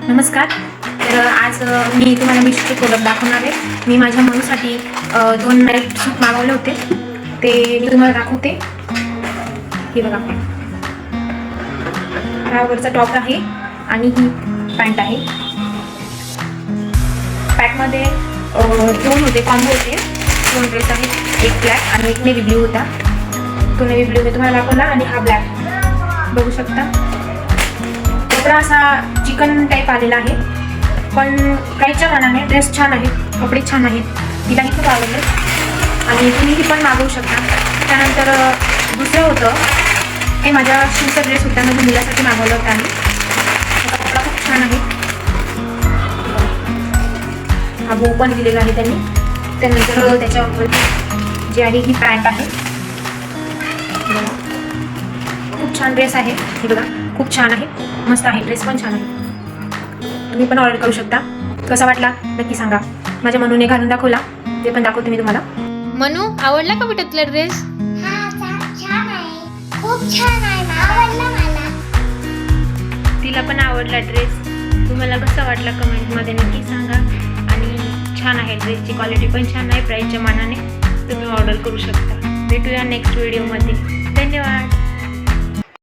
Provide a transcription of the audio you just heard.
नमस्कार. तर आज मी तुम्हाला मिशोचे प्रोडक्ट दाखवणार आहे. मी माझ्या मनूसाठी 2 नाईट सूट मागवले होते, ते मी तुम्हाला दाखवते. हे बघा, हा वरचा टॉप आहे आणि ही पॅन्ट आहे. पॅकमध्ये 2 होते, कॉम्बो होते. 2 ड्रेस आहेत, एक ब्लॅक आणि एक नेव्ही ब्ल्यू होता. तो नेव्ही ब्ल्यू मी तुम्हाला दाखवला आणि हा ब्लॅक बघू शकता. कपडा असा चिकन टाईप आलेला आहे, पण प्राईसच्या मानाने ड्रेस छान आहे, कपडे छान आहेत. तिलाही खूप आवडले आणि तुम्हीही पण मागवू शकता. त्यानंतर दुसरं होतं, हे माझ्या शूचा ड्रेस होता, माझ्या मुलासाठी मागवला होता आणि त्याचा कपडा खूप छान आहे. हा बो पण दिलेला आहे त्यांनी. त्यानंतर त्याच्यावर जी आहे ही पॅन्ट आहे. खूप छान ड्रेस आहे, हे बघा, खूप छान आहे, मस्त आहे. ड्रेस पण छान आहे, तुम्ही पण ऑर्डर करू शकता. कसा वाटला नक्की सांगा. माझ्या मनूने घालून दाखवला, ते पण दाखवते मी तुम्हाला. मनू, आवडला का बेटा तुला ड्रेस? हा, छान आहे, खूप छान आहे, आवडला मला. तिला पण आवडला ड्रेस. तुम्हाला कसा वाटला कमेंटमध्ये नक्की सांगा. आणि छान आहे, ड्रेसची क्वालिटी पण छान आहे. प्राईसच्या मानाने तुम्ही ऑर्डर करू शकता. भेटूया नेक्स्ट व्हिडिओमध्ये. धन्यवाद.